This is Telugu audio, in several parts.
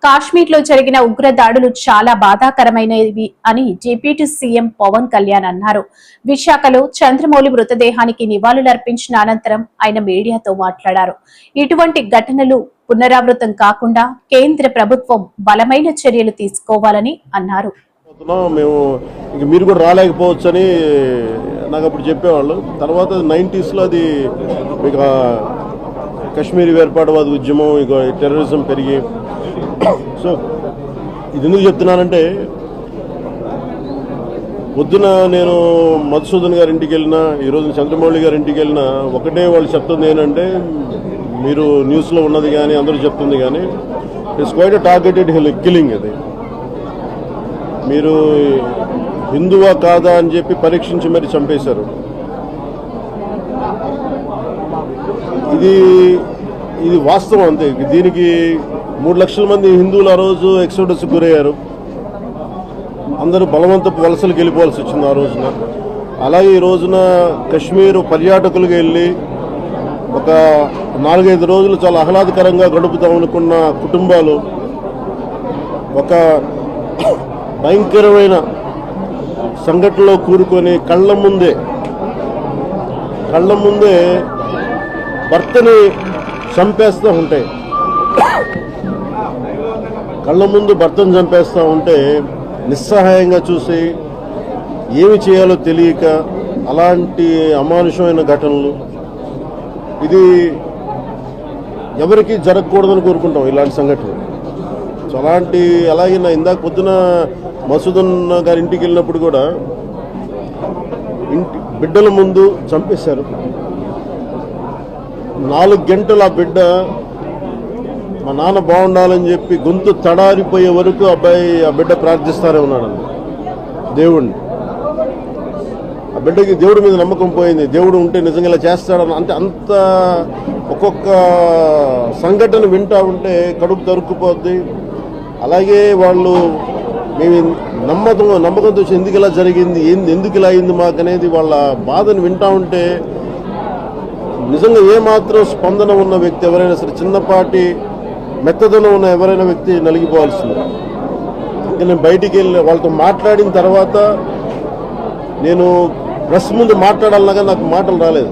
కాశ్మీర్లో జరిగిన ఉగ్ర దాడులు చాలా బాధాకరమైనవి అని డిప్యూటీ సీఎం పవన్ కళ్యాణ్ అన్నారు. విశాఖలో చంద్రమౌళి మృతదేహానికి నివాళులర్పించిన అనంతరం ఆయన మీడియాతో మాట్లాడారు. ఇటువంటి ఘటనలు పునరావృతం కాకుండా కేంద్ర ప్రభుత్వం బలమైన చర్యలు తీసుకోవాలని అన్నారు. మీరు కూడా రాలేకపోవచ్చని నాకు అప్పుడు చెప్పేవాళ్ళు. తర్వాత 90s అది కాశ్మీరీ వేర్పాటువాద ఉద్యమం, ఇక టెర్రరిజం పెరిగి, సో ఇది ఎందుకు చెప్తున్నానంటే, పొద్దున నేను మధుసూదన్ గారి ఇంటికి వెళ్ళినా, ఈరోజు చంద్రమౌళి గారి ఇంటికి వెళ్ళినా ఒకటే వాళ్ళు చెప్తుంది ఏంటంటే, మీరు న్యూస్లో ఉన్నది కానీ అందరూ చెప్తుంది కానీ it's quite a targeted killing. ఇది మీరు హిందువా కాదా అని చెప్పి పరీక్షించి మరి చంపేశారు. ఇది వాస్తవం అంతే. దీనికి 3 లక్షల మంది హిందువులు ఆ రోజు ఎక్సోడస్ గురయ్యారు. అందరూ బలవంతపు వలసలకు వెళ్ళిపోవాల్సి వచ్చింది ఆ రోజున. అలాగే ఈ రోజున కశ్మీర్ పర్యాటకులుగా వెళ్ళి ఒక 4-5 రోజులు చాలా ఆహ్లాదకరంగా గడుపుతాం అనుకున్న కుటుంబాలు ఒక భయంకరమైన సంఘటనలో కూరుకొని కళ్ళ ముందే భర్తని చంపేస్తూ ఉంటాయి. కళ్ళ ముందు భర్తను చంపేస్తూ ఉంటే నిస్సహాయంగా చూసి ఏమి చేయాలో తెలియక అలాంటి అమానుషమైన ఘటనలు, ఇది ఎవరికి జరగకూడదని కోరుకుంటాం ఇలాంటి సంఘటనలు. సో అలాగే నా ఇందాక పొద్దున మసూదన్ గారి ఇంటికి వెళ్ళినప్పుడు కూడా బిడ్డల ముందు చంపేశారు. 4 గంటలు ఆ మా నాన్న బాగుండాలని చెప్పి గొంతు తడారిపోయే వరకు ఆ బిడ్డ ప్రార్థిస్తానే ఉన్నాడండి దేవుణ్ణి. ఆ బిడ్డకి దేవుడి మీద నమ్మకం పోయింది. దేవుడు ఉంటే నిజంగా ఇలా చేస్తాడని. అంటే అంత ఒక్కొక్క సంఘటన వింటా ఉంటే కడుపు తరుక్కుపోద్ది. అలాగే వాళ్ళు మేము నమ్మకంతో ఎందుకు ఇలా జరిగింది, ఎందుకు ఇలా అయింది మాకు అనేది వాళ్ళ బాధను వింటా ఉంటే నిజంగా ఏమాత్రం స్పందన ఉన్న వ్యక్తి ఎవరైనా సరే, చిన్నపాటి మెత్తదనం ఉన్న ఎవరైనా వ్యక్తి నలిగిపోవాల్సింది. ఇంకా నేను బయటికి వెళ్ళి వాళ్ళతో మాట్లాడిన తర్వాత నేను ప్రెస్ ముందు మాట్లాడాలనగా నాకు మాటలు రాలేదు.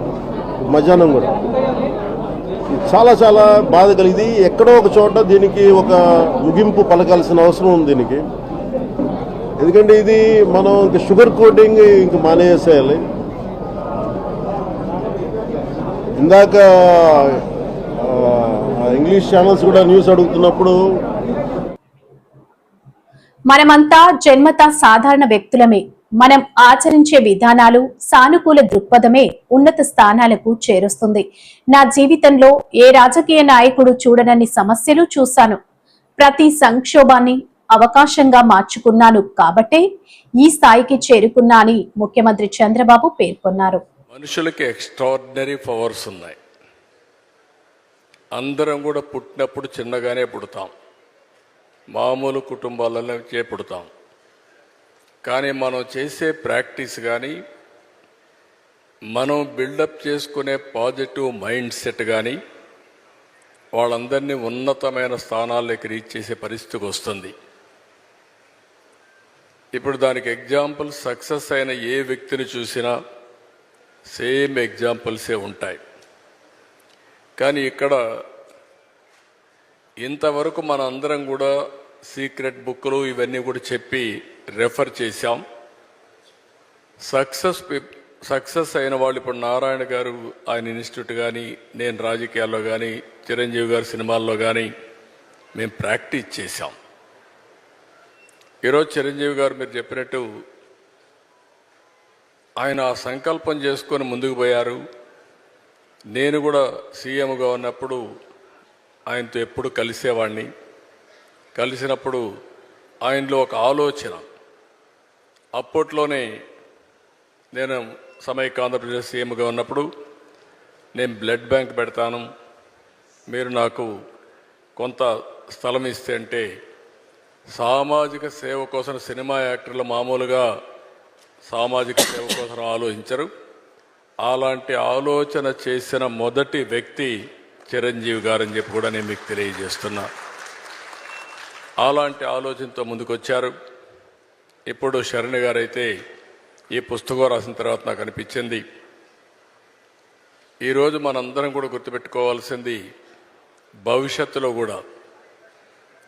మధ్యాహ్నం కూడా చాలా చాలా బాధ కలిగింది. ఎక్కడో ఒక చోట దీనికి ఒక ముగింపు పలకాల్సిన అవసరం ఉంది దీనికి. ఎందుకంటే ఇది మనం ఇంక షుగర్ కోటింగ్ ఇంక మానేసేయాలి. ఇందాక ఇంగ్లీష్ ఛానల్స్ కూడా న్యూస్ అడుగుతున్నప్పుడు, మనమంతా జన్మత సాధారణ వ్యక్తులమే. మనం ఆచరించే విధానాలు, సానుకూల దృక్పథమే ఉన్నత స్థానాలకు చేరుస్తుంది. నా జీవితంలో ఏ రాజకీయ నాయకుడు చూడనన్ని సమస్యలు చూశాను. ప్రతి సంక్షోభాన్ని అవకాశంగా మార్చుకున్నాను కాబట్టే ఈ స్థాయికి చేరుకున్నా అని ముఖ్యమంత్రి చంద్రబాబు పేర్కొన్నారు. మనుషులకి ఎక్స్ట్రాడినరీ పవర్స్ ఉన్నాయి. అందరం కూడా పుట్టినప్పుడు చిన్నగానే పుడతాం, మామూలు కుటుంబాలలోనే పుడతాం. కానీ మనం చేసే ప్రాక్టీస్ కానీ, మనం బిల్డప్ చేసుకునే పాజిటివ్ మైండ్ సెట్ కానీ వాళ్ళందరినీ ఉన్నతమైన స్థానాల్లోకి రీచ్ చేసే పరిస్థితికి వస్తుంది. ఇప్పుడు దానికి ఎగ్జాంపుల్, సక్సెస్ అయిన ఏ వ్యక్తిని చూసినా సేమ్ ఎగ్జాంపుల్సే ఉంటాయి. కానీ ఇక్కడ ఇంతవరకు మన అందరం కూడా సీక్రెట్ బుక్లు ఇవన్నీ కూడా చెప్పి రెఫర్ చేశాం. సక్సెస్ అయిన వాళ్ళు ఇప్పుడు నారాయణ గారు ఆయన ఇన్స్టిట్యూట్ కానీ, నేను రాజకీయాల్లో కానీ, చిరంజీవి గారు సినిమాల్లో కానీ మేము ప్రాక్టీస్ చేశాం. ఈరోజు చిరంజీవి గారు మీరు చెప్పినట్టు ఆయన ఆ సంకల్పం చేసుకొని ముందుకు పోయారు. నేను కూడా సీఎంగా ఉన్నప్పుడు ఆయనతో ఎప్పుడు కలిసేవాడిని. కలిసినప్పుడు ఆయనలో ఒక ఆలోచన, అప్పట్లోనే నేను సమైక్య ఆంధ్రప్రదేశ్ సీఎంగా ఉన్నప్పుడు నేను బ్లడ్ బ్యాంక్ పెడతాను, మీరు నాకు కొంత స్థలం ఇస్తే అంటే, సామాజిక సేవ కోసం సినిమా యాక్టర్లు మామూలుగా సామాజిక సేవ కోసం ఆలోచించరు. అలాంటి ఆలోచన చేసిన మొదటి వ్యక్తి చిరంజీవి గారని చెప్పి కూడా నేను మీకు తెలియజేస్తున్నా. అలాంటి ఆలోచనతో ముందుకొచ్చారు. ఇప్పుడు శరణి గారు అయితే ఈ పుస్తకం రాసిన తర్వాత నాకు అనిపించింది, ఈరోజు మనందరం కూడా గుర్తుపెట్టుకోవాల్సింది, భవిష్యత్తులో కూడా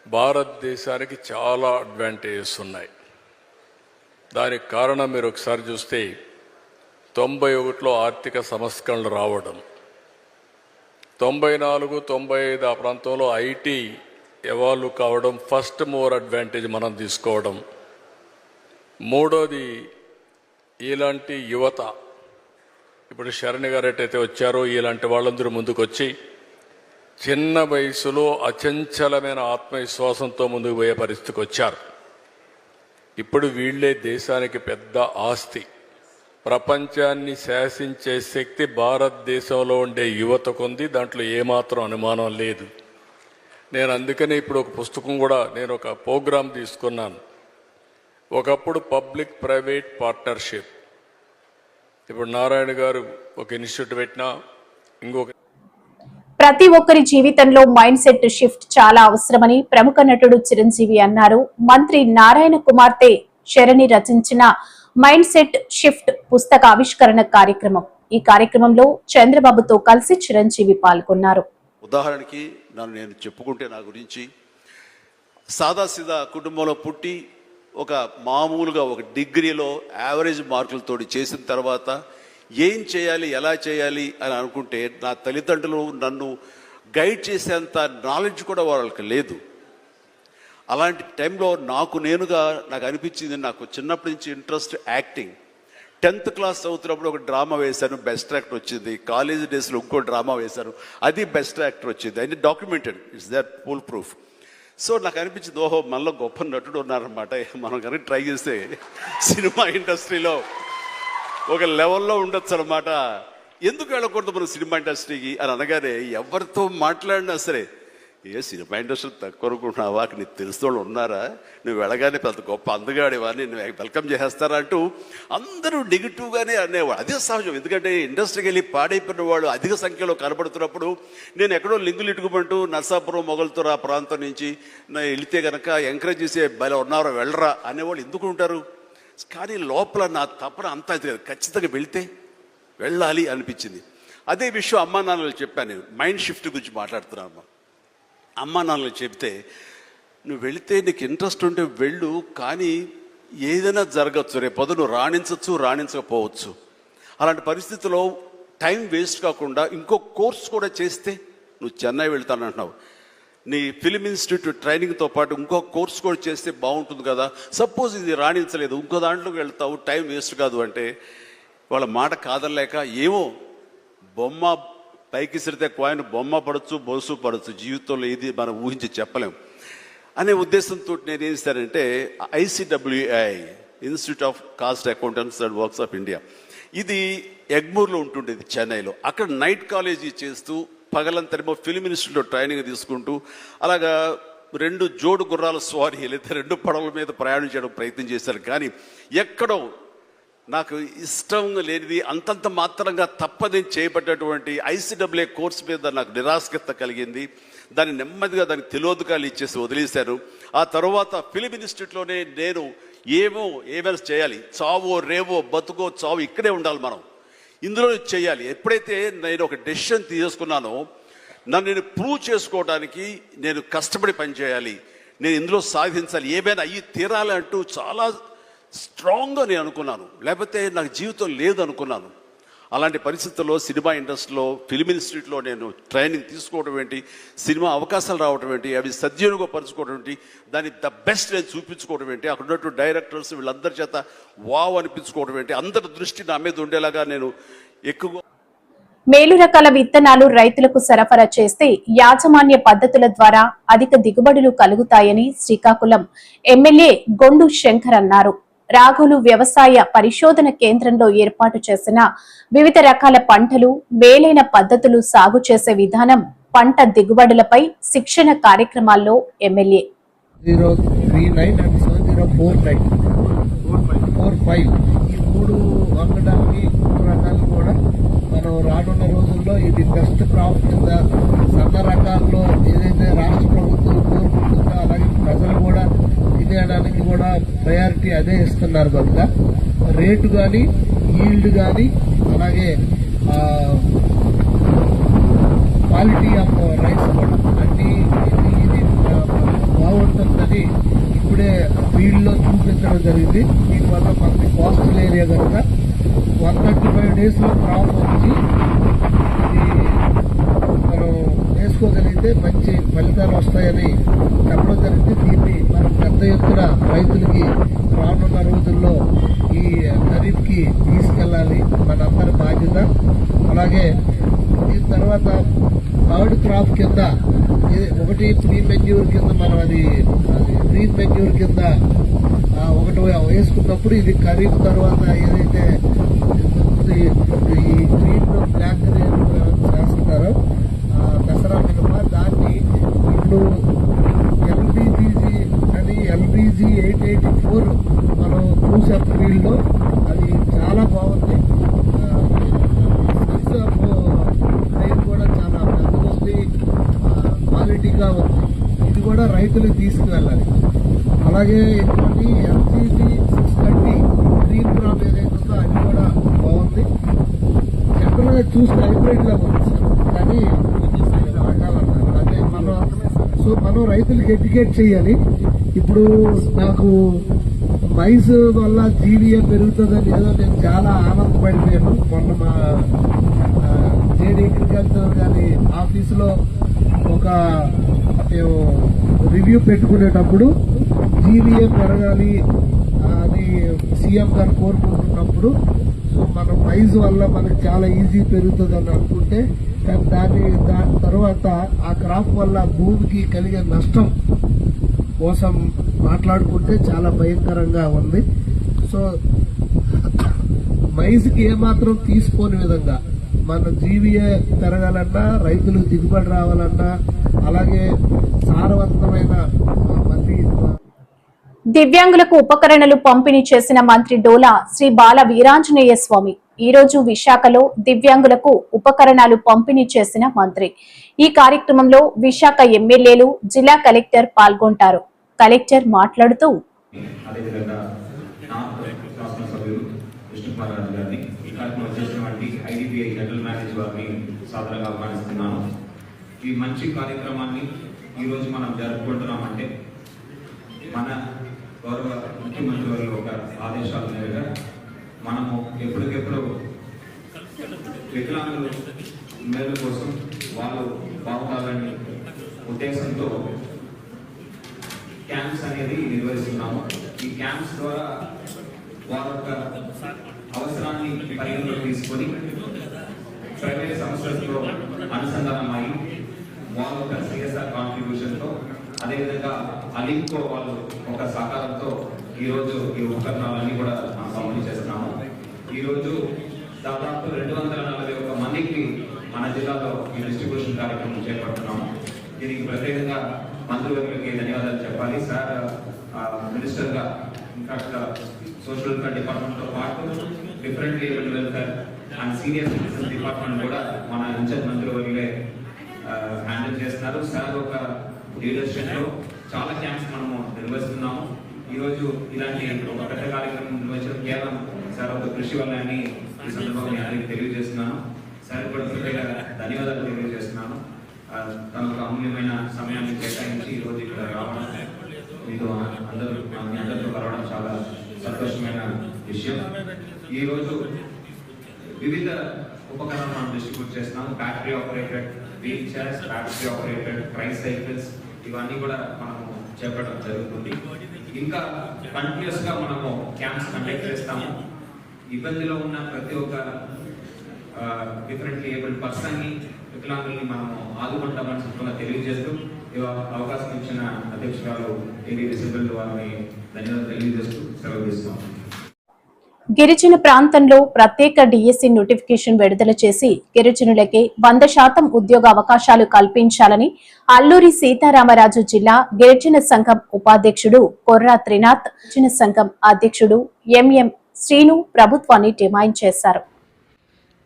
భారతదేశానికి చాలా అడ్వాంటేజెస్ ఉన్నాయి. దానికి కారణం మీరు ఒకసారి చూస్తే 91లో ఆర్థిక సంస్కరణలు రావడం, 94, 95 ఆ ప్రాంతంలో ఐటీ ఎవాల్వ్ కావడం, ఫస్ట్ మోర్ అడ్వాంటేజ్ మనం తీసుకోవడం. మూడోది ఇలాంటి యువత, ఇప్పుడు శరణి గారు ఎట్టయితే వచ్చారో ఇలాంటి వాళ్ళందరూ ముందుకొచ్చి చిన్న వయసులో అచంచలమైన ఆత్మవిశ్వాసంతో ముందుకు పోయే పరిస్థితికి వచ్చారు. ఇప్పుడు వీళ్లే దేశానికి పెద్ద ఆస్తి. ప్రపంచాన్ని శాసించే శక్తి భారతదేశంలో ఉండే యువతకు ఉంది, దాంట్లో ఏమాత్రం అనుమానం లేదు. నేను అందుకనే ఇప్పుడు ఒక పుస్తకం కూడా, నేను ఒక ప్రోగ్రాం తీసుకున్నాను. ఒకప్పుడు పబ్లిక్ ప్రైవేట్ పార్ట్నర్షిప్, ఇప్పుడు నారాయణ గారు ఒక ఇన్స్టిట్యూట్ పెట్టినా, ఇంకొక ప్రతి ఒక్కరి జీవితంలో మైండ్ సెట్ షిఫ్ట్ చాలా అవసరమని ప్రముఖ నటుడు చిరంజీవి అన్నారు. మంత్రి నారాయణ కుమార్తె శరణి రచించిన మైండ్ సెట్ షిఫ్ట్ పుస్తక ఆవిష్కరణ కార్యక్రమం. ఈ కార్యక్రమంలో చంద్రబాబుతో కలిసి చిరంజీవి పాల్గొన్నారు. ఉదాహరణకి నేను చెప్పుకుంటే, నా గురించి సాదాసీదా కుటుంబంలో పుట్టి ఒక మామూలుగా ఒక డిగ్రీలో యావరేజ్ మార్కులతో చేసిన తర్వాత ఏం చేయాలి, ఎలా చేయాలి అని అనుకుంటే, నా తల్లిదండ్రులు నన్ను గైడ్ చేసేంత నాలెడ్జ్ కూడా వాళ్ళకి లేదు. అలాంటి టైంలో నాకు అనిపించింది, నాకు చిన్నప్పటి నుంచి ఇంట్రెస్ట్ యాక్టింగ్. 10th క్లాస్ చదువుతున్నప్పుడు ఒక డ్రామా వేశాను, బెస్ట్ యాక్టర్ వచ్చింది. కాలేజ్ డేస్లో ఇంకో డ్రామా వేశాను, అది బెస్ట్ యాక్టర్ వచ్చింది. అది documented, it's that full proof. So నాకు అనిపించింది, ఓహో మనలో గొప్ప నటుడు ఉన్నారనమాట. మనం కనుక ట్రై చేస్తే సినిమా ఇండస్ట్రీలో ఒక లెవెల్లో ఉండొచ్చు అనమాట. ఎందుకు వెళ్ళకూడదు మన సినిమా ఇండస్ట్రీకి అని అనగానే, ఎవరితో మాట్లాడినా సరే, ఏ సినిమా ఇండస్ట్రీ తక్కువ అనుకుంటున్నావా, నీకు తెలిసిన వాళ్ళు ఉన్నారా, నువ్వు వెళ్ళగానే పెద్ద గొప్ప అందగాడేవా, నేను వెల్కమ్ చేసేస్తారా అంటూ అందరూ నెగిటివ్గానే అనేవాడు. అదే సహజం, ఎందుకంటే ఇండస్ట్రీకి వెళ్ళి పాడైపోయిన వాళ్ళు అధిక సంఖ్యలో కనబడుతున్నప్పుడు, నేను ఎక్కడో లింగులు ఇటుకుమంటూ నర్సాపురం మొగల్తూరు ఆ ప్రాంతం నుంచి వెళితే కనుక ఎంకరేజ్ చేసే భలే ఉన్నారో వెళ్ళరా అనేవాళ్ళు ఎందుకు ఉంటారు. కానీ లోపల నా తపన అంతా ఖచ్చితంగా వెళ్ళాలి అనిపించింది. అదే విషయం అమ్మా నాన్నలు చెప్పాను. నేను మైండ్ షిఫ్ట్ గురించి మాట్లాడుతున్నాను. అమ్మా నాన్నలు చెప్తే, నువ్వు వెళితే నీకు ఇంట్రెస్ట్ ఉంటే వెళ్ళు, కానీ ఏదైనా జరగచ్చు, రేపొద్దు నువ్వు రాణించకపోవచ్చు. అలాంటి పరిస్థితుల్లో టైం వేస్ట్ కాకుండా ఇంకో కోర్స్ కూడా చేస్తే, నువ్వు చెన్నై వెళ్తానంటున్నావు, నీ ఫిలిం ఇన్స్టిట్యూట్ ట్రైనింగ్తో పాటు ఇంకో కోర్స్ కూడా చేస్తే బాగుంటుంది కదా. సపోజ్ ఇది రాణించలేదు, ఇంకో దాంట్లోకి వెళ్తావు, టైం వేస్ట్ కాదు అంటే, వాళ్ళ మాట కాదలేక, ఏమో బొమ్మ పైకి సిరితే కాయిన్ బొమ్మ పడవచ్చు, బొలుసు పడవచ్చు, జీవితంలో ఏది మనం ఊహించి చెప్పలేం అనే ఉద్దేశంతో నేను ఏం చేశానంటే, ICWI institute of cost accountants and works of India, ఇది ఎగ్మూర్లో ఉంటుండేది చెన్నైలో. అక్కడ నైట్ కాలేజీ చేస్తూ పగలంతరేమో ఫిలిం ఇన్స్టిట్యూట్లో ట్రైనింగ్ తీసుకుంటూ, అలాగా 2 జోడు గుర్రాల స్వారీ, లేదా 2 పడవల మీద ప్రయాణం చేయడం ప్రయత్నం చేశారు. కానీ ఎక్కడో నాకు ఇష్టం లేనిది, అంతంత మాత్రంగా తప్పదని చేయబడ్డటువంటి ICWI కోర్సు మీద నాకు నిరాశక్త కలిగింది. దాన్ని నెమ్మదిగా దానికి తెలియదుకాలు ఇచ్చేసి వదిలేశాను. ఆ తర్వాత ఫిలిం ఇన్స్టిట్యూట్లోనే నేను ఏమైనా చేయాలి, చావో రేవో బతుకో చావు ఇక్కడే ఉండాలి, మనం ఇందులో చేయాలి. ఎప్పుడైతే నేను ఒక డెసిషన్ తీసుకున్నానో, నన్ను నేను ప్రూవ్ చేసుకోవడానికి నేను కష్టపడి పనిచేయాలి, నేను ఇందులో సాధించాలి, ఏమైనా అయ్యి తీరాలి అంటూ చాలా స్ట్రాంగ్గా నేను అనుకున్నాను. లేకపోతే నాకు జీవితం లేదు అనుకున్నాను. అలాంటి పరిస్థితుల్లో సినిమా ఇండస్ట్రీలో ఫిలిం ఇన్స్టిట్యూట్లో నేను ట్రైనింగ్ తీసుకోవడం ఏంటి, సినిమా అవకాశాలు రావడం ఏంటి, అవి సద్వినియోగపరచుకోవడం ఏంటి, దాన్ని ద బెస్ట్ నేను చూపించుకోవడం ఏంటి, అక్కడ ఉన్నటువంటి డైరెక్టర్స్ వీళ్ళందరి చేత వావ్ అనిపించుకోవడం ఏంటి, అందరి దృష్టి నా మీద ఉండేలాగా నేను ఎక్కువ మేలు రకాల విత్తనాలు రైతులకు సరఫరా చేస్తే యాజమాన్య పద్ధతుల ద్వారా అధిక దిగుబడులు కలుగుతాయని శ్రీకాకుళం ఎమ్మెల్యే గొండు శంకర్ అన్నారు. రాఘులు వ్యవసాయ పరిశోధన కేంద్రంలో ఏర్పాటు చేసిన వివిధ రకాల పంటలు, మేలైన పద్ధతులు సాగు చేసే విధానం, పంట దిగుబడులపై శిక్షణ కార్యక్రమాల్లో ఎమ్మెల్యే 039 and 7049 45 ఈ ఇప్పుడు వంగడానికి రకాలు కూడా మనం రానున్న రోజుల్లో ఇది బెస్ట్ క్రాప్ కింద సన్న రకాల్లో ఏదైతే రాష్ట్ర ప్రభుత్వం కోరుకుంటుందో అలాగే ప్రజలు కూడా తినేయడానికి కూడా ప్రయారిటీ అదే ఇస్తున్నారు కనుక రేటు కానీ ఈల్డ్ కానీ అలాగే క్వాలిటీ ఆఫ్ రైస్ కూడా అంటే ఇది బాగుంటుందని ఇప్పుడే ఫీల్డ్లో చూపించడం జరిగింది. దీనివల్ల మనకి కోస్టల్ ఏరియా కనుక 135 డేస్లో క్రాప్ వచ్చి ఇది మనం వేసుకోగలిగితే మంచి ఫలితాలు వస్తాయని చెప్పడం జరిగింది. దీన్ని మనం పెద్ద ఎత్తున రైతులకి రానున్న రోజుల్లో ఈ ఖరీఫ్కి తీసుకెళ్ళాలి మనందరి బాధ్యత. అలాగే దీని తర్వాత థర్డ్ క్రాప్ కింద ఒకటి ప్రీ మెన్యూర్ కింద మనం అది గ్రీన్ మెన్యూర్ కింద ఒకటి వేసుకున్నప్పుడు ఇది ఖరీఫ్ తర్వాత ఏదైతే ఈ గ్రీన్ బ్లాక్ చేస్తున్నారో దసరా మినప దాన్ని ఇప్పుడు ఎల్బీజీ 884 మనం చూసాం ఫీల్డ్లో. అది చాలా బాగుంది. సైజ్ కూడా చాలా పెద్దగా ఉంది, క్వాలిటీగా ఉంది. ఇది కూడా రైతులకు తీసుకువెళ్ళాలి. అలాగే ఇంకోటి ఎల్జీజీ 630 గ్రీన్ క్రాప్ ఏదైతే ఉందో అది కూడా బాగుంది. జనరల్గా చూస్తే హైబ్రిడ్గా ఉంది సార్, కానీ రకాలన్నారు అదే మనం రైతులకు ఎడ్యుకేట్ చేయాలి. ఇప్పుడు నాకు మైస్ వల్ల జీవీఏ పెరుగుతుందని ఏదో నేను చాలా ఆనందపడిపోయాను. మొన్న మా జేడీ అగ్రికల్చర్ గారి ఆఫీసులో ఒక మేము రివ్యూ పెట్టుకునేటప్పుడు జీవీఏ పెరగాలి అని సీఎం గారు కోరుకుంటున్నప్పుడు సో మన మైజ్ వల్ల మనకు చాలా ఈజీ పెరుగుతుంది అని అనుకుంటే కానీ దాని తర్వాత ఆ క్రాప్ వల్ల భూమికి కలిగే నష్టం కోసం మాట్లాడుకుంటే చాలా భయంకరంగా ఉంది. సో మైజ్కి ఏమాత్రం తీసుకోని విధంగా మన జీవీఏ పెరగాలన్నా రైతులకు దిగుబడి రావాలన్నా అలాగే సారవంతమైన మళ్ళీ దివ్యాంగులకు ఉపకరణలు పంపిణీ చేసిన మంత్రి డోలా శ్రీ బాల వీరాంజనేయ స్వామి ఈ రోజు విశాఖలో దివ్యాంగులకు ఉపకరణాలు పంపిణీ చేసిన మంత్రి. ఈ కార్యక్రమంలో విశాఖ ఎమ్మెల్యేలు, జిల్లా కలెక్టర్ పాల్గొంటారు. కలెక్టర్ మాట్లాడుతూ ఈ మంచి కార్యక్రమాన్ని ఈరోజు మనం జరుపుకుంటున్నామంటే మన గౌరవ ముఖ్యమంత్రి వారి ఒక ఆదేశాల మేరగా మనము ఎప్పటికెప్పుడు వికలాంగుల మేలు కోసం వాళ్ళు బాగుండాలని ఉద్దేశంతో క్యాంప్స్ అనేది నిర్వహిస్తున్నాము. ఈ క్యాంప్స్ ద్వారా వారి యొక్క అవసరాన్ని పరిగణలోకి తీసుకొని ప్రైవేట్ సంస్థలతో అనుసంధానమై వాళ్ళ యొక్క సిఎస్ఆర్ కాంట్రిబ్యూషన్తో అదేవిధంగా అలింకో వాళ్ళు ఒక సహకారంతో ఈరోజు ఈ ఉపకరణాలన్నీ కూడా మనం పంపిణీ చేస్తున్నాము. ఈరోజు దాదాపు 241 మందికి మన జిల్లాలో ఈ డిస్ట్రిబ్యూషన్ కార్యక్రమం చేపడుతున్నాము. దీనికి ప్రత్యేకంగా మంత్రివర్యులకి ధన్యవాదాలు చెప్పాలి. సార్ మినిస్టర్గా ఇన్ఫాక్ట్ సోషల్ వెల్ఫేర్ డిపార్ట్మెంట్తో పాటు different abled welfare and senior citizen department కూడా మన ఇన్ఛార్జ్ మంత్రివర్యులే హ్యాండిల్ చేస్తున్నారు. సార్ ఒక లీడర్షిప్ లో చాలా క్యాంప్స్ మనము నిర్వహిస్తున్నాము. ఈరోజు ఇలాంటి ఒక పెద్ద కార్యక్రమం నిర్వహించడం కేవలం సార్ ఒక కృషి వల్ల అని ఈ సందర్భంగా అందరికీ తెలియజేస్తున్నాను. సార్ కూడా ప్రత్యేక ధన్యవాదాలు తెలియజేస్తున్నాను. తన ఒక అమూల్యమైన సమయాన్ని కేటాయించి ఈరోజు ఇక్కడ రావడం, మీతో అందరితో కలవడం చాలా సంతోషమైన విషయం. ఈరోజు వివిధ ఉపకరణాలు మనం డిస్ట్రిబ్యూట్ చేస్తున్నాము. Battery operated wheelchairs, battery operated tricycles, ఇవన్నీ కూడా మనము చేపట్టడం జరుగుతుంది. ఇంకా కంటిన్యూస్ గా మనము క్యాంప్స్ కండక్ట్ చేస్తాము. ఇబ్బందిలో ఉన్న ప్రతి ఒక్క డిఫరెంట్లీ ఏబుల్డ్ పర్సన్ ని, వికలాంగుల్ని మనము ఆదుకుంటామని చెప్పగా తెలియజేస్తూ అవకాశం ఇచ్చిన అధ్యక్షురాలు ఏబీ డిసేబుల్డ్ వారిని ధన్యవాదాలు తెలియజేస్తూ సెలవు తీసుకున్నాం. గిరిజన ప్రాంతంలో ప్రత్యేక డిఎస్సి నోటిఫికేషన్ విడుదల చేసి గిరిజనులకే 100% ఉద్యోగ అవకాశాలు కల్పించాలని అల్లూరి సీతారామరాజు జిల్లా గిరిజన సంఘం ఉపాధ్యక్షుడు కొర్రా త్రినాథ్, గిరిజన సంఘం అధ్యక్షుడు ఎంఎం శ్రీను ప్రభుత్వాన్ని డిమాండ్ చేశారు.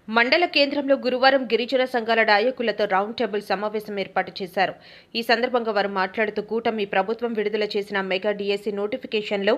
మండల కేంద్రంలో గురువారం గిరిజన సంఘాల నాయకులతో రౌండ్ టేబుల్ సమావేశం ఏర్పాటు చేశారు. ఈ సందర్భంగా వారు మాట్లాడుతూ కూటమి ప్రభుత్వం విడుదల చేసిన మెగా డిఎస్సి నోటిఫికేషన్లో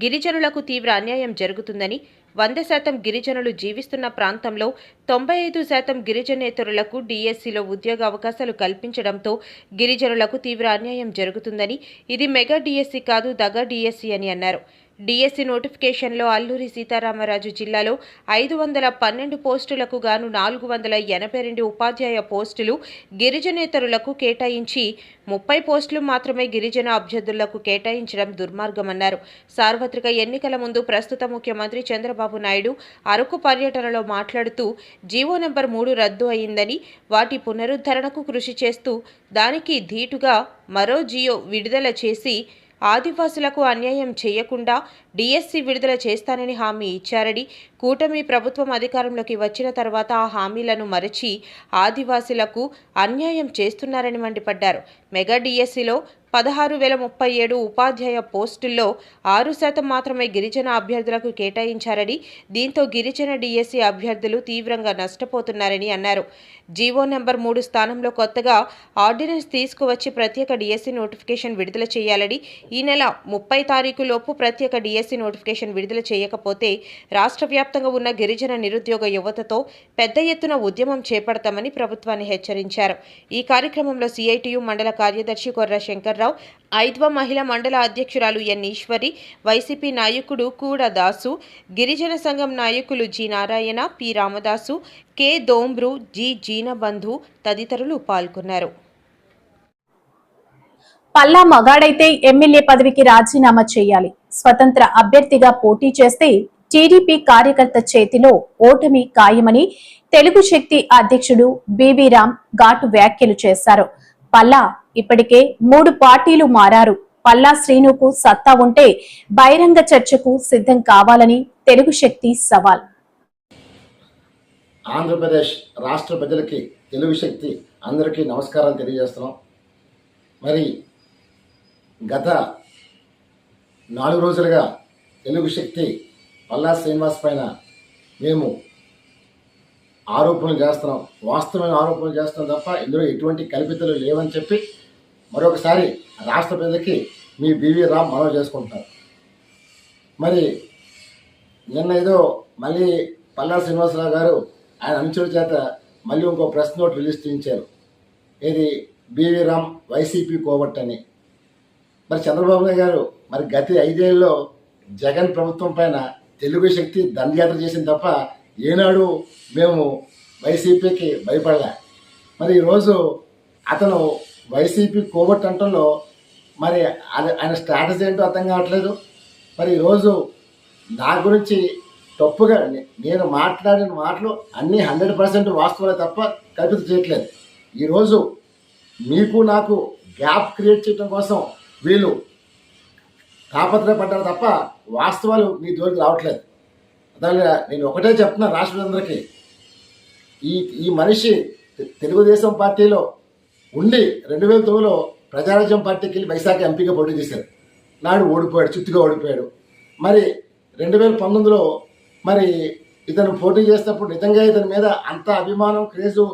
గిరిజనులకు తీవ్ర అన్యాయం జరుగుతుందని, 100% గిరిజనులు జీవిస్తున్న ప్రాంతంలో 95% గిరిజనేతరులకు డిఎస్సిలో ఉద్యోగ అవకాశాలు కల్పించడంతో గిరిజనులకు తీవ్ర అన్యాయం జరుగుతుందని, ఇది మెగా డిఎస్సి కాదు దగా డిఎస్సి అని అన్నారు. డిఎస్సి నోటిఫికేషన్లో అల్లూరి సీతారామరాజు జిల్లాలో 512 పోస్టులకు గాను 482 ఉపాధ్యాయ పోస్టులు గిరిజనేతరులకు కేటాయించి 30 పోస్టులు మాత్రమే గిరిజన అభ్యర్థులకు కేటాయించడం దుర్మార్గమన్నారు. సార్వత్రిక ఎన్నికల ముందు ప్రస్తుత ముఖ్యమంత్రి చంద్రబాబు నాయుడు అరకు పర్యటనలో మాట్లాడుతూ జీవో నెంబర్ 3 రద్దు అయిందని, వాటి పునరుద్ధరణకు కృషి చేస్తూ దానికి ధీటుగా మరో జియో విడుదల చేసి ఆదివాసులకు అన్యాయం చేయకుండా డిఎస్సి విడుదల చేస్తానని హామీ ఇచ్చారని, కూటమి ప్రభుత్వం అధికారంలోకి వచ్చిన తర్వాత ఆ హామీలను మరచి ఆదివాసులకు అన్యాయం చేస్తున్నారని మండిపడ్డారు. మెగా డిఎస్సిలో 16,037 ఉపాధ్యాయ పోస్టుల్లో 6% మాత్రమే గిరిజన అభ్యర్థులకు కేటాయించారని, దీంతో గిరిజన డిఎస్సి అభ్యర్థులు తీవ్రంగా నష్టపోతున్నారని అన్నారు. జీవో నెంబర్ 3 స్థానంలో కొత్తగా ఆర్డినెన్స్ తీసుకువచ్చి ప్రత్యేక డిఎస్సి నోటిఫికేషన్ విడుదల చేయాలని, ఈ నెల 30 తారీఖులోపు ప్రత్యేక డిఎస్సి నోటిఫికేషన్ విడుదల చేయకపోతే రాష్ట్ర వ్యాప్తంగా ఉన్న గిరిజన నిరుద్యోగ యువతతో పెద్ద ఎత్తున ఉద్యమం చేపడతామని ప్రభుత్వాన్ని హెచ్చరించారు. ఈ కార్యక్రమంలో సిఐటియు మండల కార్యదర్శి కొర్ర శంకర్రావు, ఐద్వ మహిళా మండల అధ్యక్షురాలు ఎన్ ఈశ్వరి, వైసీపీ నాయకుడు కూడ దాసు, గిరిజన సంఘం నాయకులు G Narayana, P Ramadasu, K Dombru, G Jeenabandhu తదితరులు పాల్గొన్నారు. పల్లా మగాడైతే ఎమ్మెల్యే పదవికి రాజీనామా చేయాలి. స్వతంత్ర అభ్యర్థిగా పోటీ చేస్తే టీడీపీ కార్యకర్త చేతిలో ఓటమి ఖాయమని తెలుగు శక్తి అధ్యక్షుడు బివి రామ్ ఘాటు వ్యాఖ్యలు చేశారు. పల్లా ఇప్పటికే 3 పార్టీలు మారారు. పల్లా శ్రీనుకు సత్తా ఉంటే బహిరంగ చర్చకు సిద్ధం కావాలని తెలుగు శక్తి సవాల్. ఆంధ్రప్రదేశ్ రాష్ట్ర ప్రజలకి తెలుగు శక్తి అందరికీ నమస్కారాలు తెలియజేస్తున్నాం. మరి గత 4 రోజులుగా తెలుగు శక్తి పల్లా శ్రీనివాస్ పైన మేము ఆరోపణలు చేస్తున్నాం, వాస్తవమైన ఆరోపణలు చేస్తున్నాం తప్ప ఇందులో ఎటువంటి కల్పితలు లేవని చెప్పి మరొకసారి రాష్ట్ర ప్రజలకి మీ బివి రామ్ మనవి చేసుకుంటున్నారు. మరి నిన్న ఏదో మళ్ళీ పల్లా శ్రీనివాసరావు గారు ఆయన అనుచరుల చేత మళ్ళీ ఇంకో ప్రెస్ నోట్ రిలీజ్ చేయించారు. ఇది బివి రామ్ వైసీపీ కోవట్టని. మరి చంద్రబాబు నాయుడు గారు మరి గత 5 ఏళ్ళలో జగన్ ప్రభుత్వం పైన తెలుగు శక్తి దండయాత్ర చేసింది తప్ప ఏనాడు మేము వైసీపీకి భయపడలే. మరి ఈరోజు అతను వైసీపీ కోవట్ అంటంలో మరి ఆయన స్ట్రాటజీ ఏంటో అర్థం కావట్లేదు. మరి ఈరోజు నా గురించి తప్పుగా నేను మాట్లాడిన మాటలు అన్నీ 100% వాస్తవాలే తప్ప కల్పిత చేయట్లేదు. ఈరోజు మీకు నాకు గ్యాప్ క్రియేట్ చేయడం కోసం వీళ్ళు తాపత్రయపడ్డారు తప్ప వాస్తవాలు మీ జోలికి రావట్లేదు. అదే నేను ఒకటే చెప్తున్నాను రాష్ట్రులందరికీ, ఈ మనిషి తెలుగుదేశం పార్టీలో ఉండి 2009లో ప్రజారాజ్యం పార్టీకి వెళ్ళి వైశాఖ ఎంపీగా పోటీ చేశారు. నాడు ఓడిపోయాడు, చిత్తుగా ఓడిపోయాడు. మరి 2019లో మరి ఇతను పోటీ చేసినప్పుడు నిజంగా ఇతని మీద అంత అభిమానం క్రేజు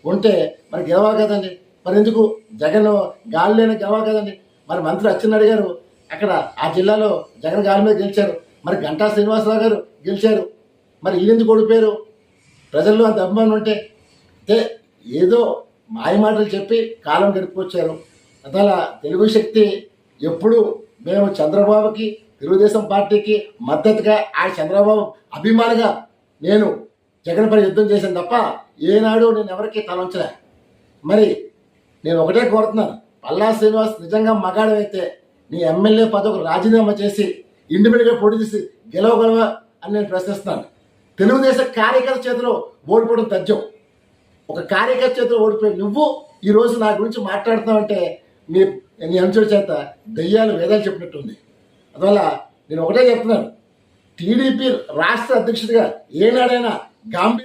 ఉంటే మరి గెలవాలి కదండి. మరి ఎందుకు జగన్ గాలి లేని గెలవాలి కదండి. మరి మంత్రి అచ్చెన్నాయుడు గారు అక్కడ ఆ జిల్లాలో జగన్ గాలి మీద గెలిచారు. మరి గంటా శ్రీనివాసరావు గారు గెలిచారు. మరి వీళ్ళెందుకు ఓడిపోయారు? ప్రజల్లో అంత అభిమానం ఉంటే ఏదో మాయమాటలు చెప్పి కాలం గడిపొచ్చారు. అలా తెలుగు శక్తి ఎప్పుడు మేము చంద్రబాబుకి తెలుగుదేశం పార్టీకి మద్దతుగా ఆ చంద్రబాబు అభిమానిగా నేను జగన్ పై యుద్ధం చేశాను తప్ప ఏనాడు నేను ఎవరికి తలంచలే. మరి నేను ఒకటే కోరుతున్నాను, పల్లా శ్రీనివాస్ నిజంగా మగాడమైతే నీ ఎమ్మెల్యే పదవికి రాజీనామా చేసి ఇండిపెండెంట్గా పోటీ చేసి గెలవగలవా అని నేను ప్రశ్నిస్తున్నాను. తెలుగుదేశం కార్యకర్త చేతిలో ఓడిపోవడం తథ్యం. ఒక కార్యకర్త చేతిలో ఓడిపోయి నువ్వు ఈరోజు నా గురించి మాట్లాడుతున్నావంటే నీ అంచుల చేత దెయ్యాలు వేదాలు చెప్పినట్టుంది. అందువల్ల నేను ఒకటే చెప్తున్నాను, టీడీపీ రాష్ట్ర అధ్యక్షుడిగా ఏనాడైనా గాంభీర్యం